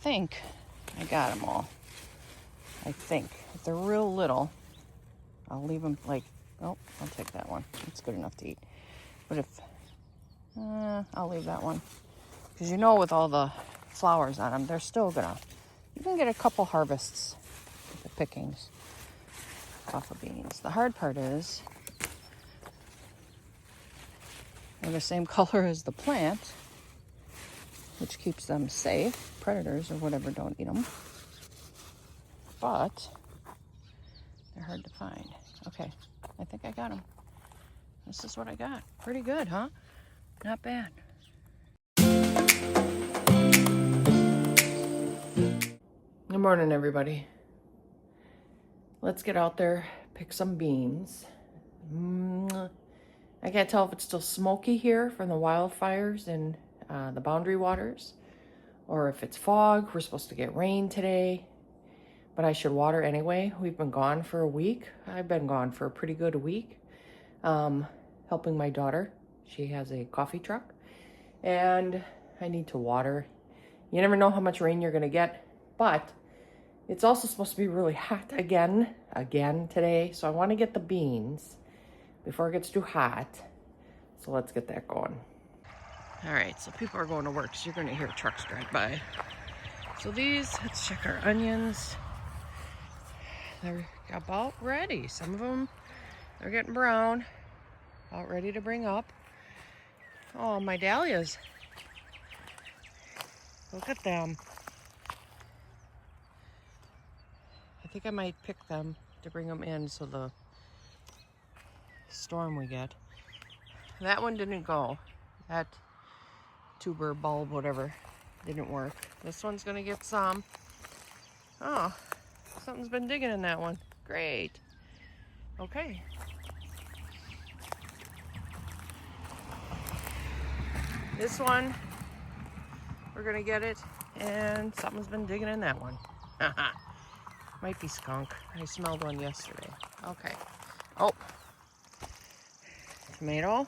think I got them all. I think. If they're real little, I'll leave them like, oh, I'll take that one. It's good enough to eat. But if, I'll leave that one. Because you know with all the flowers on them, they're still gonna, you can get a couple harvests with the pickings off of beans. The hard part is, they're the same color as the plant, which keeps them safe. Predators or whatever don't eat them. But they're hard to find. Okay, I think I got them. This is what I got. Pretty good, huh? Not bad. Good morning, everybody. Let's get out there, pick some beans. I can't tell if it's still smoky here from the wildfires in the Boundary Waters, or if it's fog. We're supposed to get rain today, but I should water anyway. We've been gone for a week. I've been gone for a pretty good week, helping my daughter. She has a coffee truck, and I need to water. You never know how much rain you're gonna get, but it's also supposed to be really hot again today, so I want to get the beans before it gets too hot. So let's get that going. All right, so people are going to work, so you're going to hear trucks drive by. So these, let's check our onions. They're about ready. Some of them, they're getting brown, about ready to bring up. Oh, my dahlias. Look at them. I think I might pick them to bring them in so the storm we get. That one didn't go. That tuber, bulb, whatever, didn't work. This one's gonna get some. Oh, something's been digging in that one. Great. Okay. This one, we're gonna get it, and something's been digging in that one. Might be skunk. I smelled one yesterday. Okay. Oh. Tomato.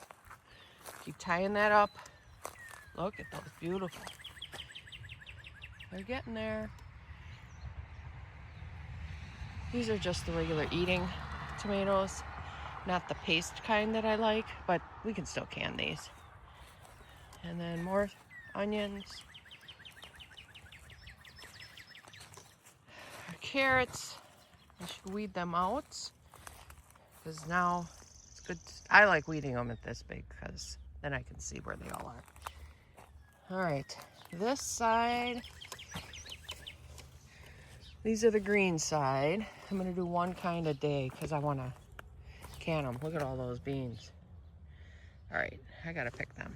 Keep tying that up. Look at those, beautiful. They're getting there. These are just the regular eating tomatoes, not the paste kind that I like, but we can still can these. And then more onions. Our carrots, I should weed them out, because now it's good. I like weeding them at this big, because then I can see where they all are. All right, this side, these are the green side. I'm gonna do one kind a day because I wanna can them. Look at all those beans. All right, I gotta pick them.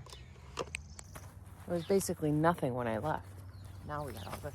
There was basically nothing when I left. Now we got all this.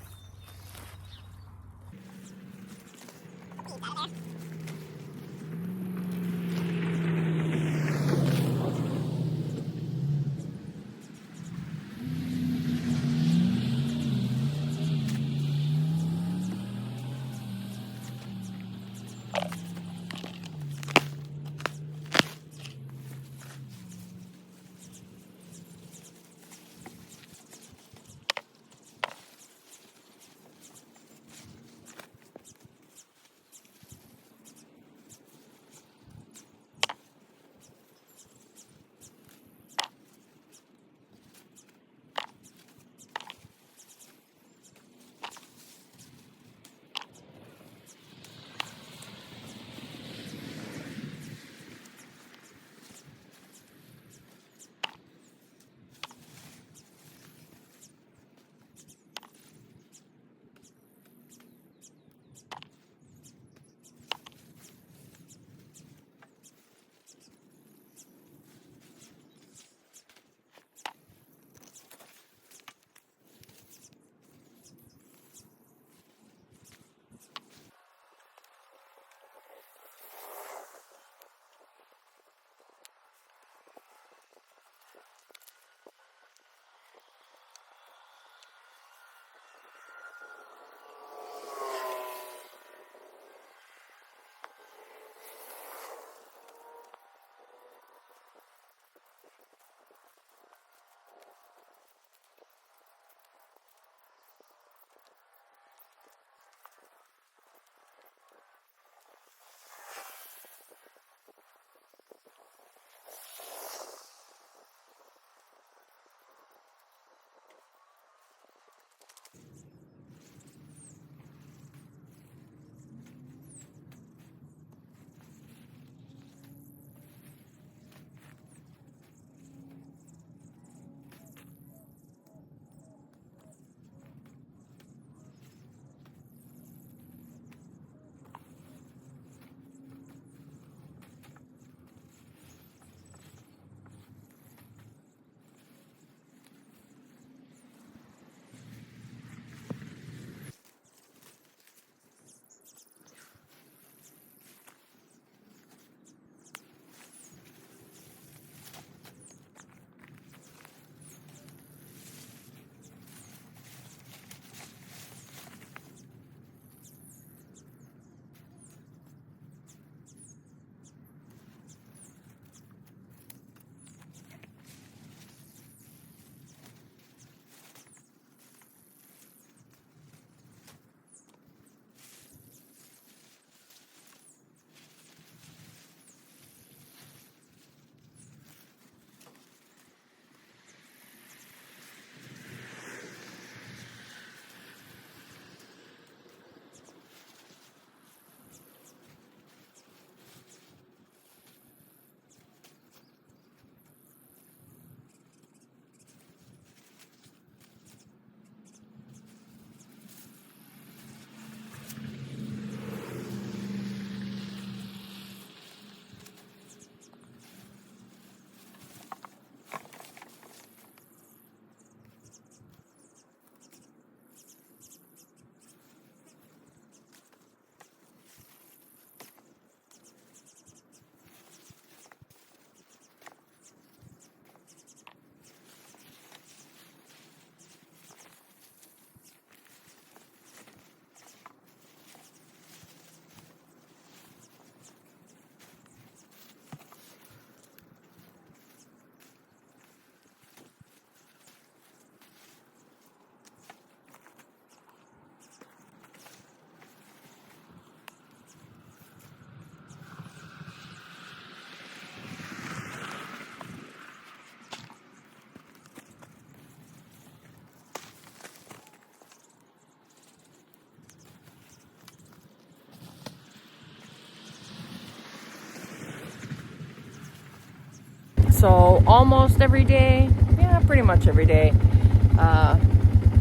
So almost every day, yeah, pretty much every day.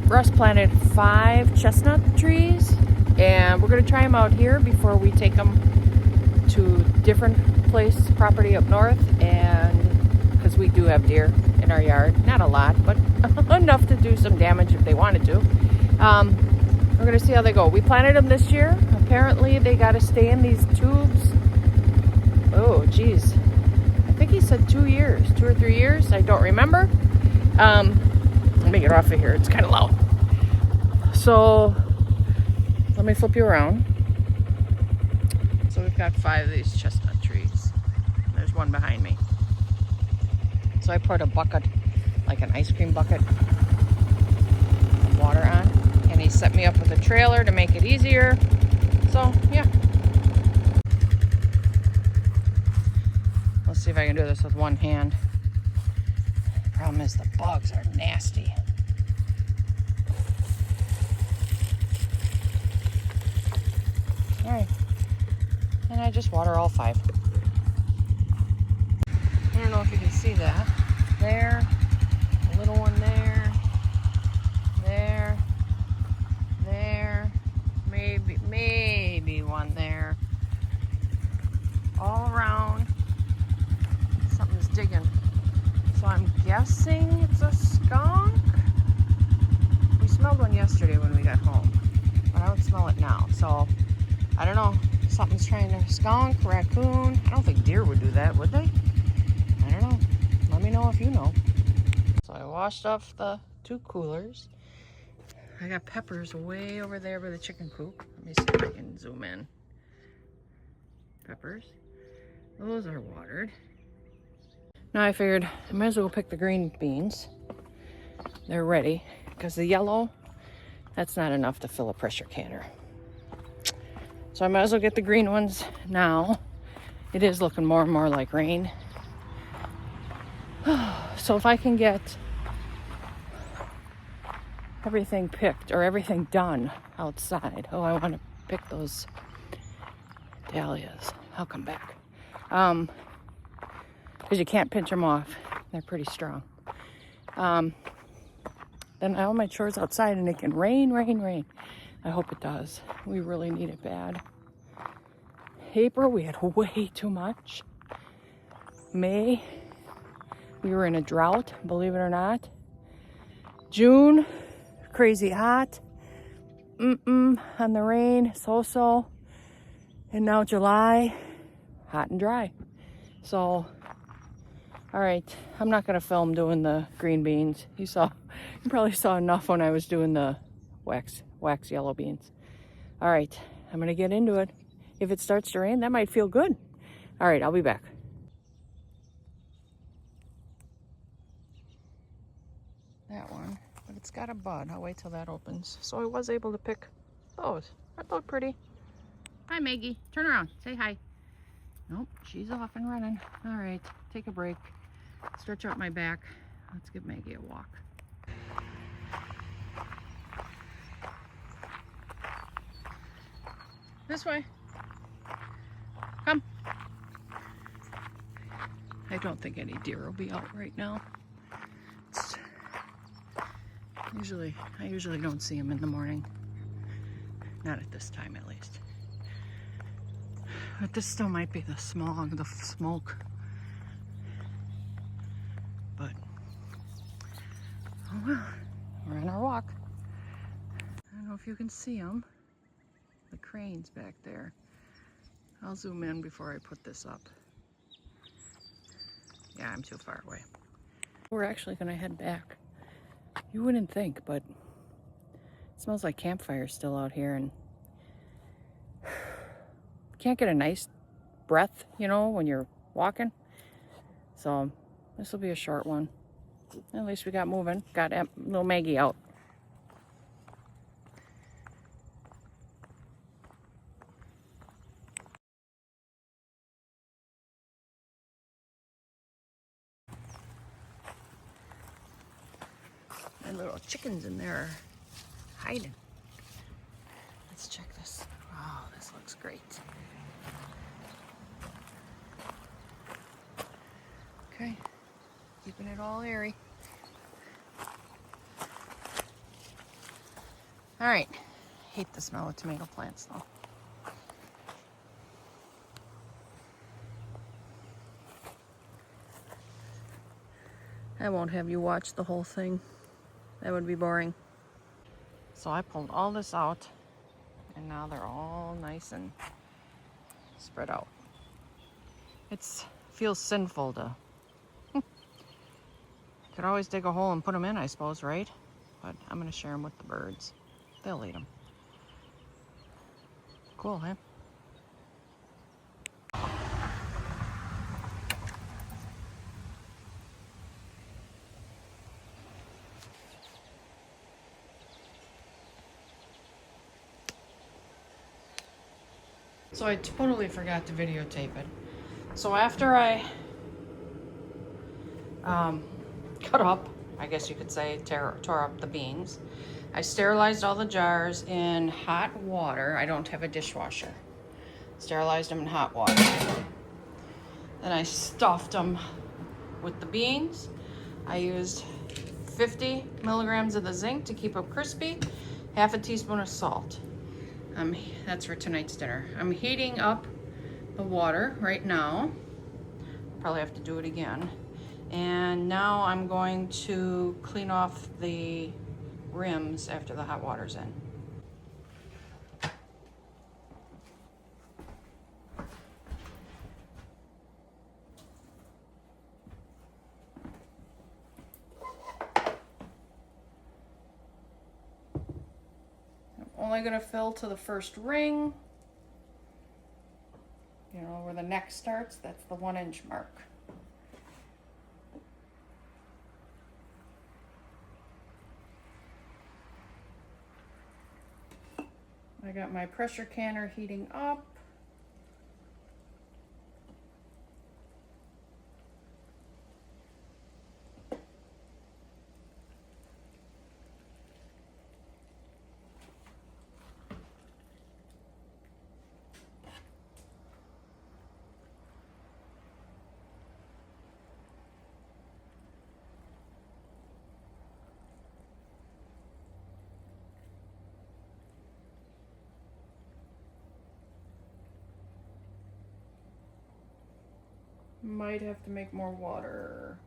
Russ planted 5 chestnut trees, and we're going to try them out here before we take them to different property up north, and because we do have deer in our yard. Not a lot, but enough to do some damage if they wanted to. We're going to see how they go. We planted them this year. Apparently they got to stay in these tubes. Oh, geez. I think he said 2 years, 2 or 3 years. I don't remember. Let me get off of here. It's kind of loud. So let me flip you around. So we've got 5 of these chestnut trees. There's one behind me. So I put a bucket, like an ice cream bucket, of water on. And he set me up with a trailer to make it easier. So, yeah. Let's see if I can do this with one hand. Problem is the bugs are nasty. All right. And I just water all 5. I don't know if you can see that. There, a little one there, there, maybe one there. All around, something's digging. So I'm guessing it's a skunk. We smelled one yesterday when we got home, but I don't smell it now. So I don't know. Something's trying to skunk, raccoon. I don't think deer would do that, would they? I don't know. Let me know if you know. So I washed off the 2 coolers. I got peppers way over there by the chicken coop. Let me see if I can zoom in. Peppers. Those are watered. Now I figured I might as well pick the green beans. They're ready. Because the yellow, that's not enough to fill a pressure canner. So I might as well get the green ones now. It is looking more and more like rain. So if I can get everything picked or everything done outside. Oh, I want to pick those dahlias. I'll come back. Because you can't pinch them off. They're pretty strong. Then all my chores outside, and it can rain. I hope it does. We really need it bad. April, we had way too much. May, we were in a drought, believe it or not. June, crazy hot. On the rain, so. And now July, hot and dry. So, all right, I'm not gonna film doing the green beans. You probably saw enough when I was doing the wax yellow beans. All right, I'm gonna get into it. If it starts to rain, that might feel good. All right, I'll be back. That one, but it's got a bud. I'll wait till that opens. So I was able to pick those. That look pretty. Hi, Maggie. Turn around. Say hi. Nope, she's off and running. All right, take a break. Stretch out my back. Let's give Maggie a walk. This way. Come. I don't think any deer will be out right now. I usually don't see them in the morning. Not at this time, at least. But this still might be the smog, the smoke. But, oh well, we're on our walk. I don't know if you can see them. The cranes back there. I'll zoom in before I put this up. Yeah, I'm too far away. We're actually gonna head back. You wouldn't think, but it smells like campfire still out here, and can't get a nice breath, when you're walking. So this will be a short one. At least we got moving. Got little Maggie out. My little chickens in there are hiding. Let's check this. Oh, this looks great. Okay, Keeping it all airy. All right. Hate the smell of tomato plants though. I won't have you watch the whole thing. That would be boring. So I pulled all this out and now they're all nice and spread out. It feels sinful to... Could always dig a hole and put them in, I suppose, right? But I'm gonna share them with the birds. They'll eat them. Cool, huh? So I totally forgot to videotape it. So after I cut up, I guess you could say, tore up the beans, I sterilized all the jars in hot water. I don't have a dishwasher. Sterilized them in hot water. Then I stuffed them with the beans. I used 50 milligrams of the zinc to keep them crispy, half a teaspoon of salt. That's for tonight's dinner. I'm heating up the water right now. Probably have to do it again. And now I'm going to clean off the rims after the hot water's in. Only gonna fill to the first ring. You know, where the neck starts, that's the 1-inch mark. I got my pressure canner heating up. Might have to make more water.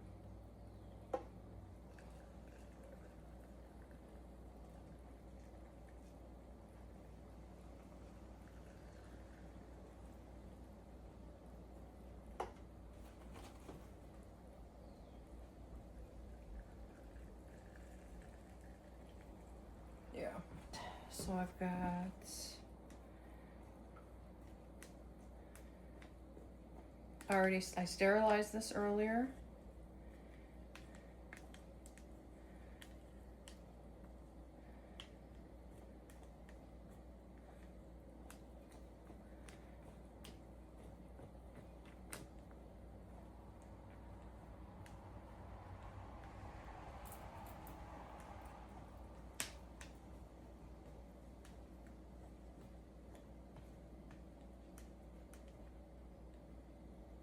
Yeah. So I've got I sterilized this earlier.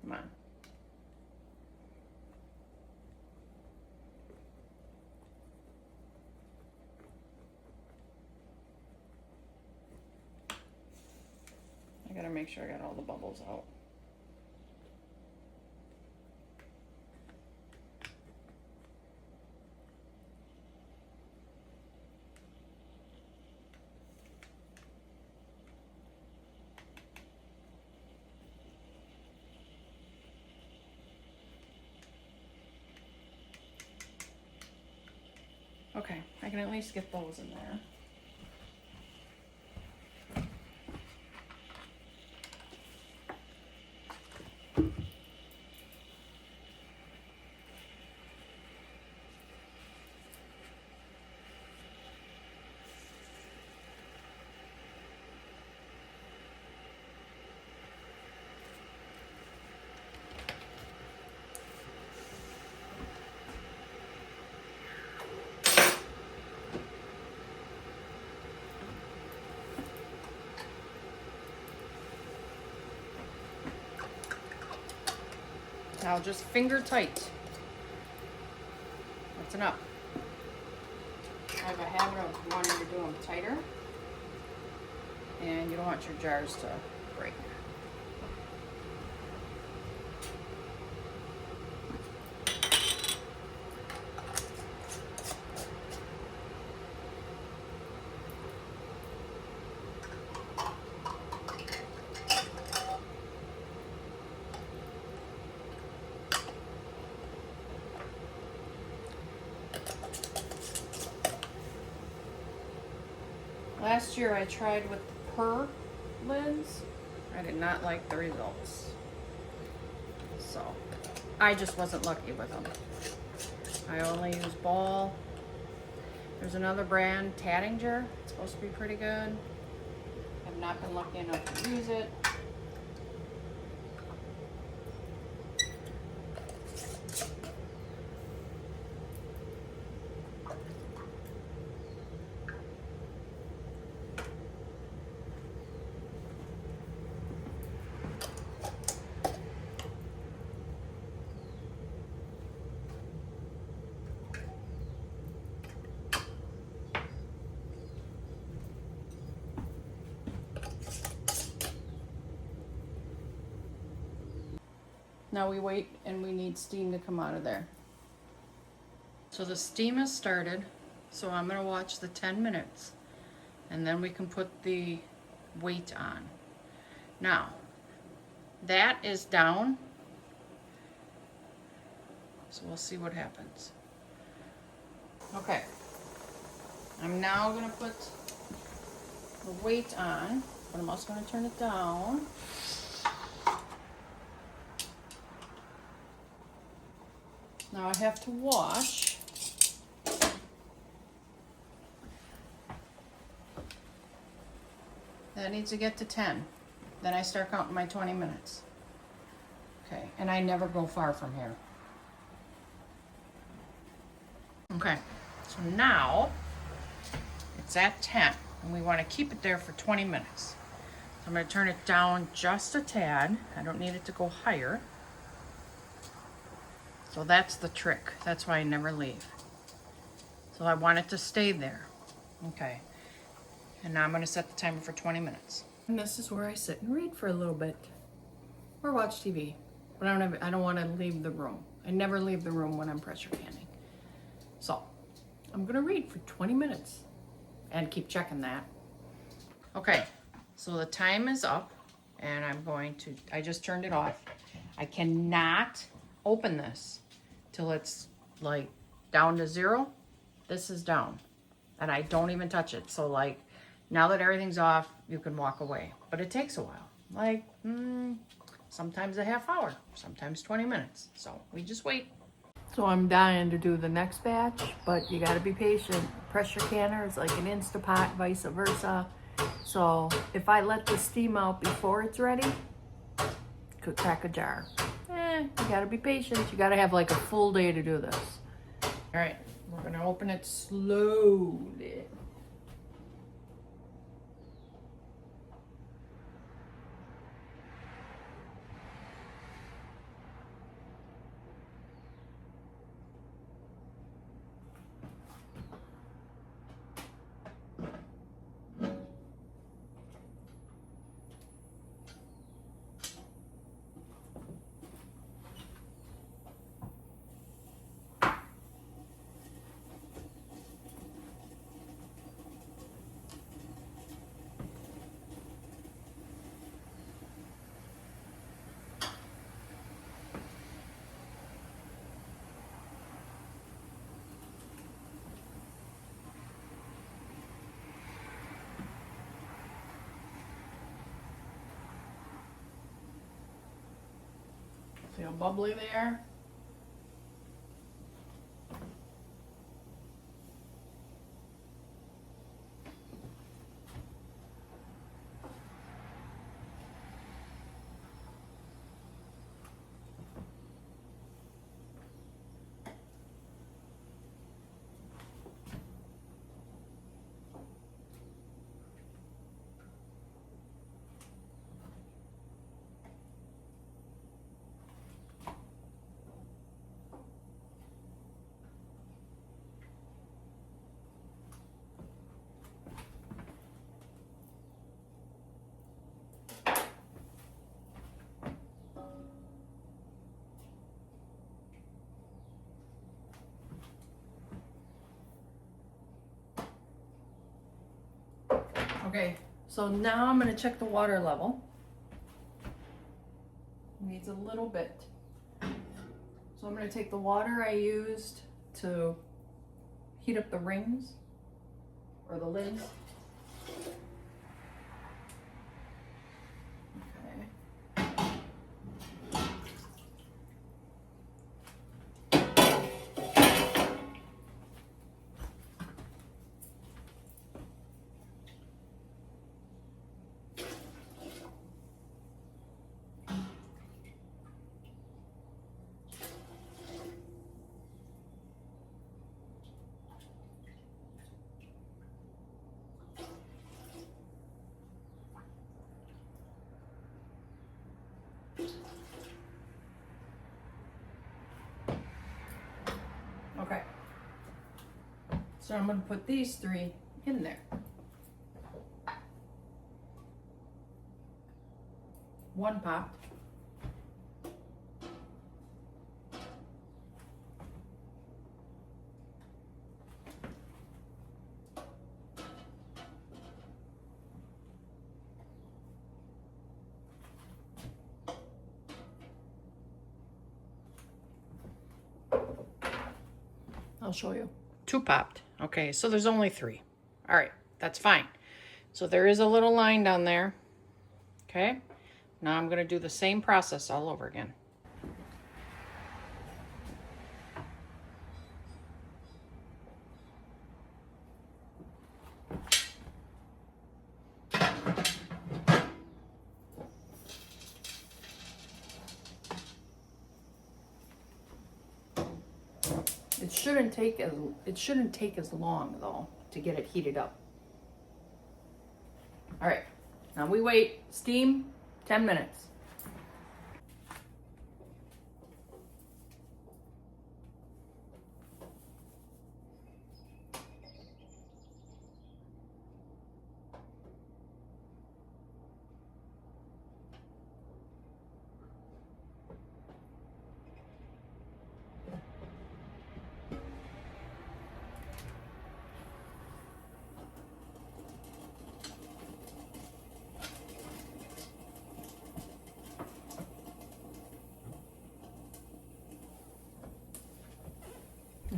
Come on. I gotta make sure I got all the bubbles out. Okay, I can at least get those in there. Now just finger tight. loosen up. I have a habit of wanting to do them tighter, and you don't want your jars to break. Last year I tried with the per lids. I did not like the results. So I just wasn't lucky with them. I only use ball. There's another brand, Tattinger. It's supposed to be pretty good. I've not been lucky enough to use it. Now we wait and we need steam to come out of there. So the steam has started, so I'm gonna watch the 10 minutes and then we can put the weight on. Now, that is down, so we'll see what happens. Okay, I'm now gonna put the weight on, but I'm also gonna turn it down. Now I have to wash. That needs to get to 10. Then I start counting my 20 minutes. Okay, and I never go far from here. Okay, so now it's at 10, and we want to keep it there for 20 minutes. So I'm going to turn it down just a tad. I don't need it to go higher. So that's the trick. That's why I never leave. So I want it to stay there. Okay. And now I'm going to set the timer for 20 minutes. And this is where I sit and read for a little bit. Or watch TV. But I don't want to leave the room. I never leave the room when I'm pressure canning. So I'm going to read for 20 minutes. And keep checking that. Okay. So the time is up. And I just turned it off. I cannot open this till it's like down to 0. This is down and I don't even touch it. So like now that everything's off, you can walk away, but it takes a while, like sometimes a half hour, sometimes 20 minutes. So we just wait. So I'm dying to do the next batch, but you got to be patient. Pressure canner is like an Instapot, vice versa. So if I let the steam out before it's ready, could crack a jar. You gotta be patient. You gotta have like a full day to do this. All right, we're gonna open it slowly. See how bubbly they are? Okay, so now I'm going to check the water level. It needs a little bit. So I'm going to take the water I used to heat up the rings or the lids. Okay, so I'm going to put these 3 in there. 1 popped. I'll show you. 2 popped. Okay, so there's only 3. All right, that's fine. So there is a little line down there. Okay, now I'm going to do the same process all over again. It shouldn't take as long though to get it heated up. All right, now we wait, steam 10 minutes.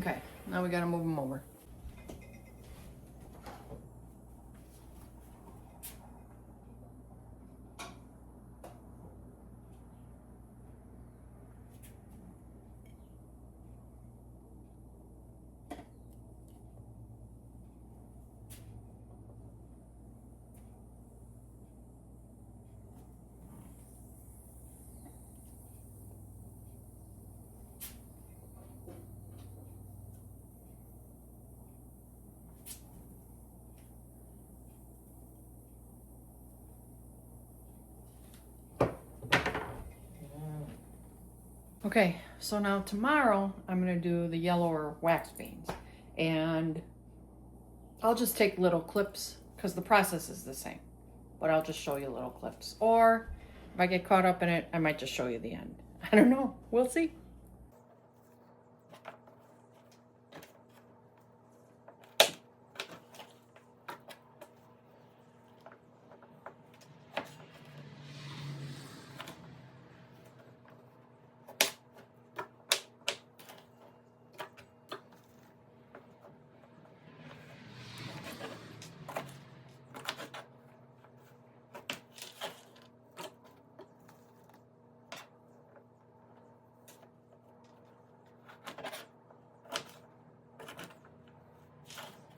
Okay, now we gotta move them over. Okay, so now tomorrow I'm gonna do the yellower wax beans, and I'll just take little clips because the process is the same, but I'll just show you little clips. Or if I get caught up in it, I might just show you the end. I don't know, we'll see.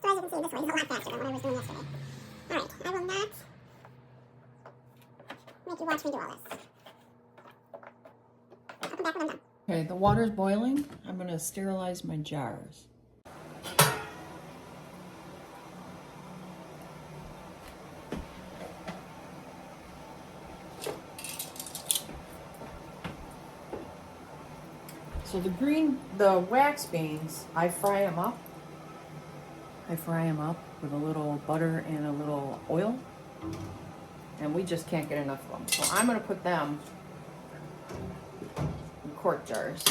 So as you can see, this way is a lot faster than what I was doing yesterday. Alright, I will not make you watch me do all this. I'll come back when I'm done. Okay, the water's boiling. I'm gonna sterilize my jars. So the wax beans, I fry them up. I fry them up with a little butter and a little oil. And we just can't get enough of them. So I'm gonna put them in quart jars.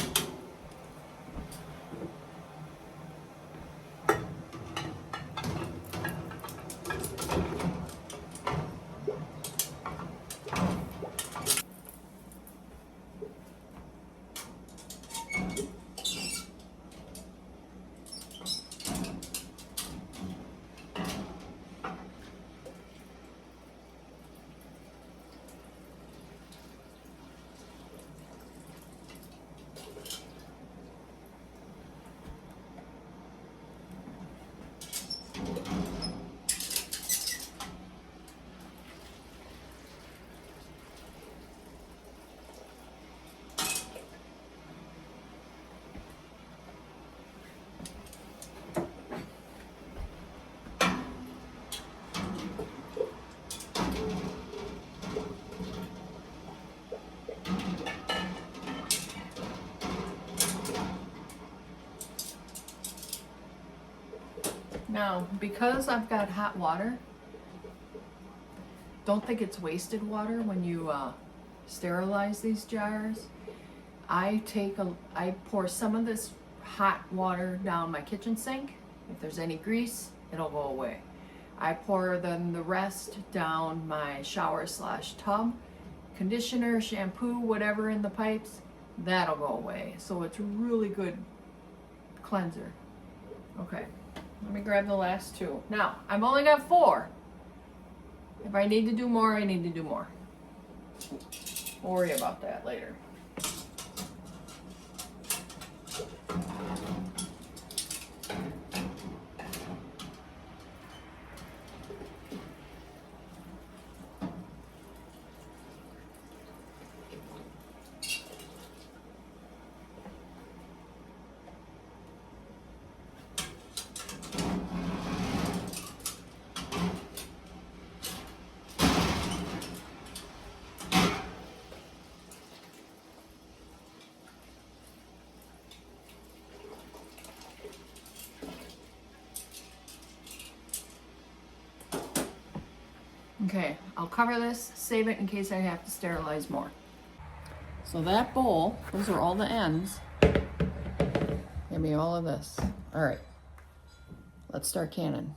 Now, because I've got hot water, don't think it's wasted water when you sterilize these jars. I pour some of this hot water down my kitchen sink. If there's any grease, it'll go away. I pour then the rest down my shower / tub, conditioner, shampoo, whatever in the pipes, that'll go away. So it's a really good cleanser. Okay, let me grab the last two. Now, I've only got 4. If I need to do more, I need to do more. We'll worry about that later. Okay, I'll cover this, save it in case I have to sterilize more. So that bowl, those are all the ends. Give me all of this. All right, let's start canning.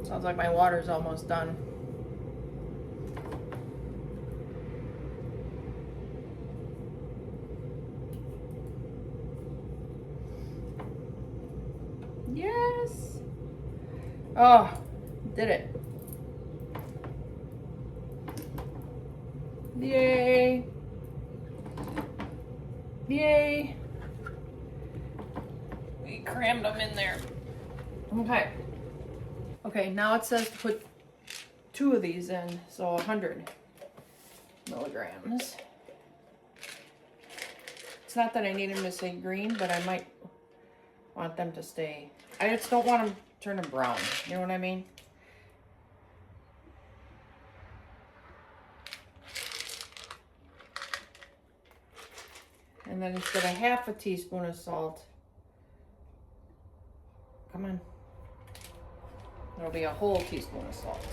Sounds like my water's almost done. Yes! Oh, did it. Yay! Yay! We crammed them in there. Okay. Okay, now it says to put 2 of these in, so 100 milligrams. It's not that I need them to stay green, but I might want them to stay. I just don't want them turning brown. You know what I mean? And then instead of half a teaspoon of salt, come on. It'll be a whole teaspoon of salt.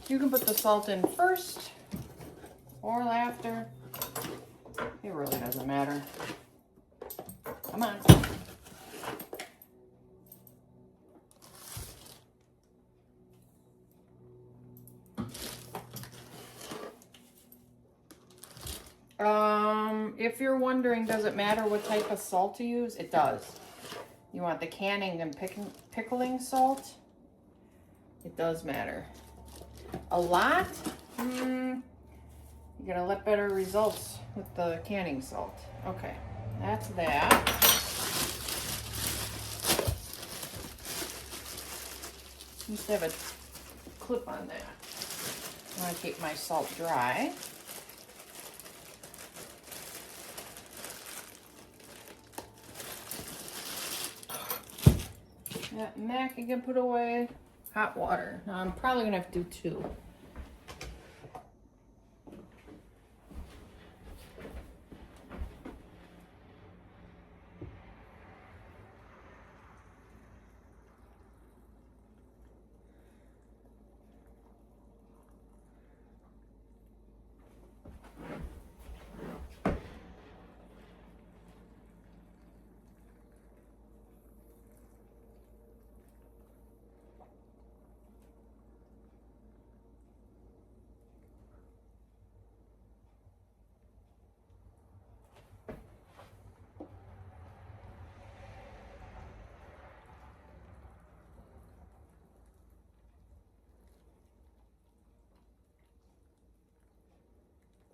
You can put the salt in first or after. It really doesn't matter. Come on. If you're wondering, does it matter what type of salt to use? It does. You want the canning and pickling salt? It does matter. A lot? You're gonna let better results with the canning salt. Okay, that's that. Used to have a clip on that. I want to keep my salt dry. And that can get put away. Hot water. Now I'm probably gonna have to do 2.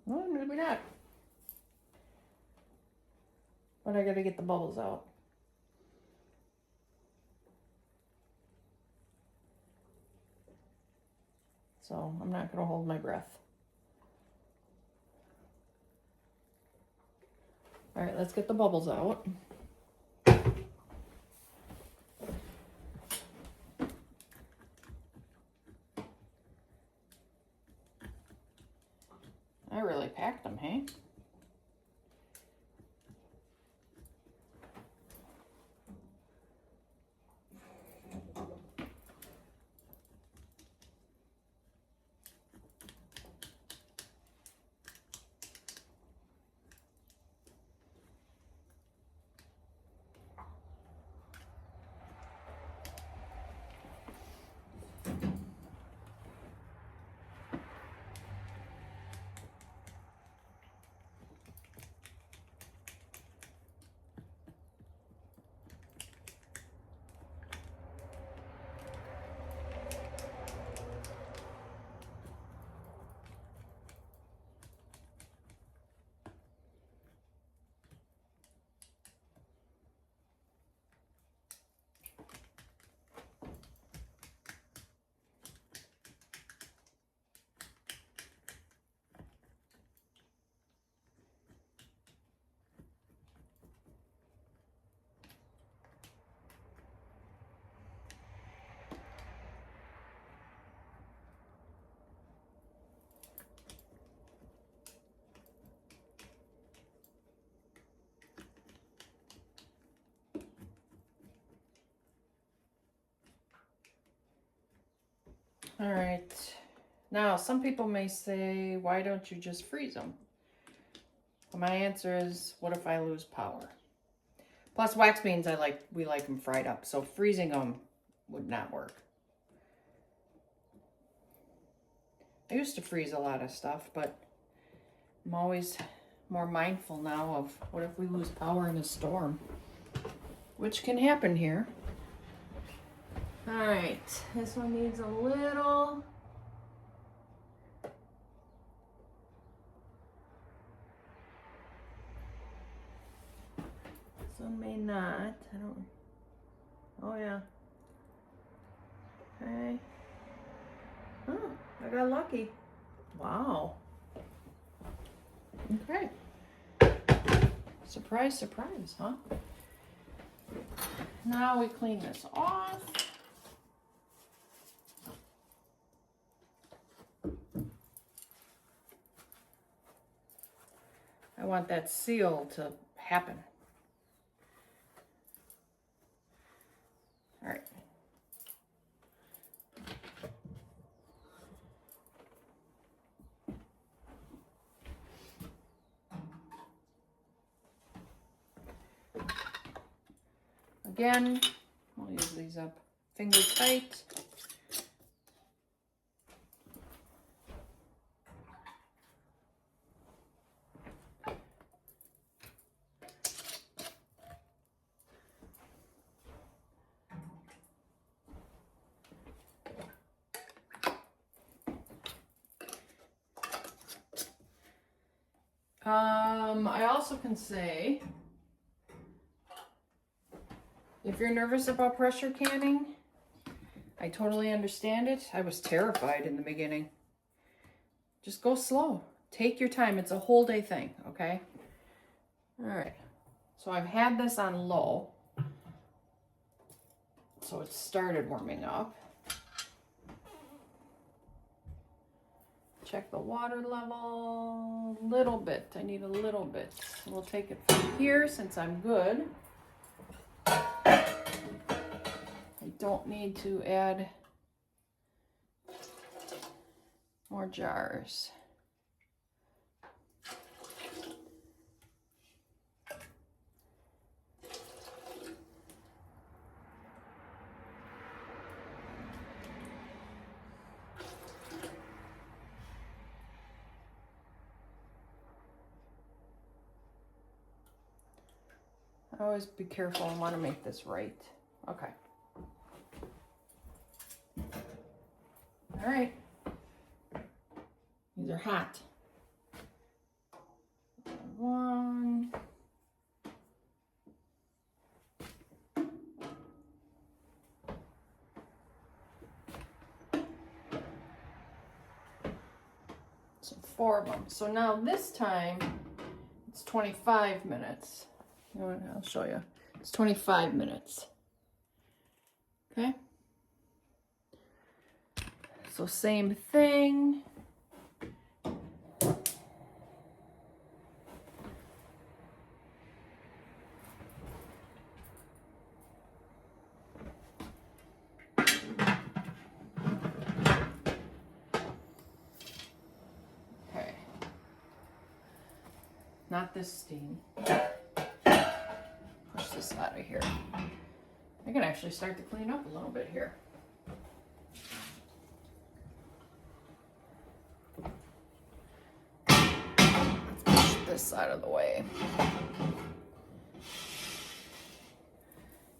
Well, maybe not. But I gotta get the bubbles out. So I'm not gonna hold my breath. All right, let's get the bubbles out. I really packed them, hey? All right. Now, some people may say, why don't you just freeze them? Well, my answer is, what if I lose power? Plus, wax beans, we like them fried up, so freezing them would not work. I used to freeze a lot of stuff, but I'm always more mindful now of what if we lose power in a storm, which can happen here. All right, this one needs a little. This one may not. I don't. Oh yeah. Okay. Oh, I got lucky. Wow. Okay. Surprise, surprise, huh? Now we clean this off. I want that seal to happen. All right. Again, we'll use these up finger tight. I also can say, if you're nervous about pressure canning, I totally understand it. I was terrified in the beginning. Just go slow. Take your time. It's a whole day thing, okay? All right. So I've had this on low. So it started warming up. Check the water level a little bit. I need a little bit. We'll take it from here since I'm good. I don't need to add more jars. Always be careful. I want to make this right. Okay. All right. These are hot. One. So 4 of them. So now this time it's 25 minutes. You know what? I'll show you. It's 25 minutes. Okay. So same thing. Okay. Not this steam. Push this out of here. I can actually start to clean up a little bit here. Let's push this out of the way.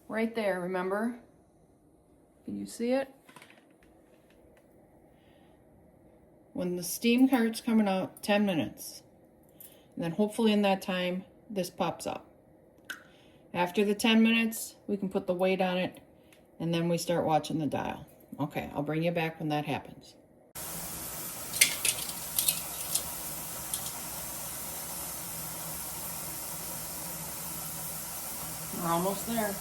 Right there, remember? Can you see it? When the steam starts coming out, 10 minutes. And then hopefully in that time, this pops up. After the 10 minutes, we can put the weight on it, and then we start watching the dial. Okay, I'll bring you back when that happens. We're almost there.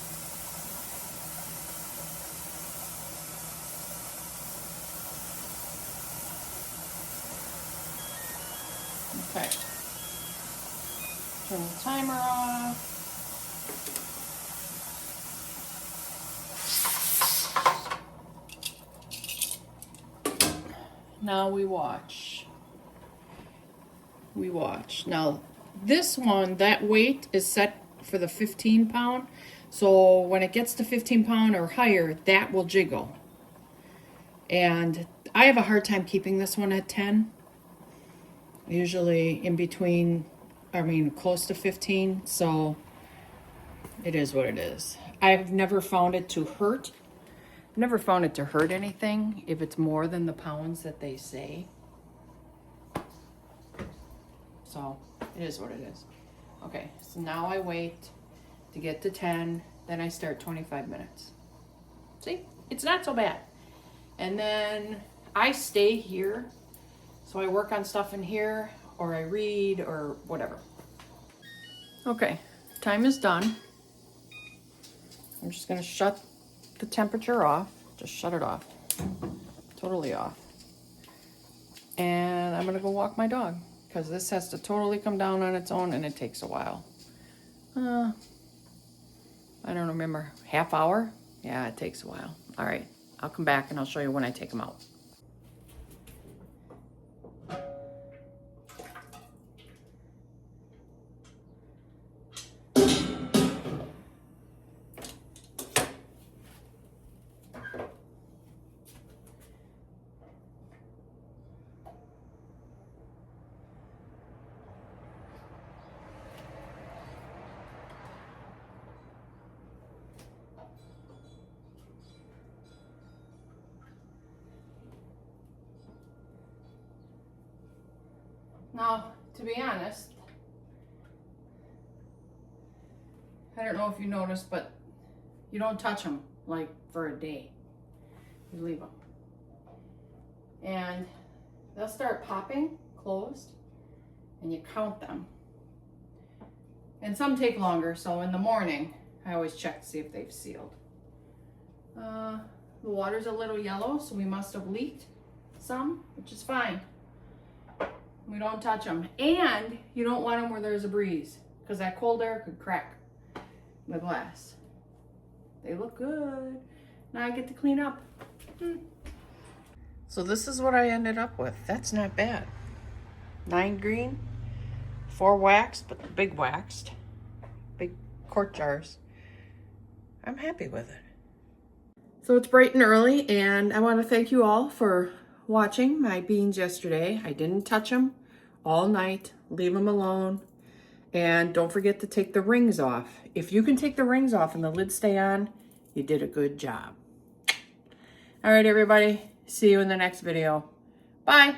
Okay. Turn the timer off. Now we watch. We watch. Now this one, that weight is set for the 15 pound. So when it gets to 15 pound or higher, that will jiggle. And I have a hard time keeping this one at 10. Usually in between, close to 15. So it is what it is. I've never found it to hurt. Never found it to hurt anything if it's more than the pounds that they say. So it is what it is. Okay, so now I wait to get to 10, then I start 25 minutes. See, it's not so bad. And then I stay here, so I work on stuff in here, or I read, or whatever. Okay, time is done. I'm just gonna shut the temperature off. Just shut it off. Totally off. And I'm gonna go walk my dog. because this has to totally come down on its own and it takes a while. I don't remember, half hour? Yeah, it takes a while. All right, I'll come back and I'll show you when I take them out. Now, to be honest, I don't know if you noticed, but you don't touch them like for a day. You leave them. And they'll start popping closed and you count them. And some take longer, so in the morning, I always check to see if they've sealed. The water's a little yellow, so we must have leaked some, which is fine. We don't touch them. And you don't want them where there's a breeze, because that cold air could crack the glass. They look good. Now I get to clean up. So this is what I ended up with. That's not bad. 9 green, 4 waxed, but the big waxed. Big quart jars. I'm happy with it. So it's bright and early, and I want to thank you all for watching my beans yesterday. I didn't touch them all night. Leave them alone. And don't forget to take the rings off. If you can take the rings off and the lids stay on, you did a good job. All right, everybody. See you in the next video. Bye.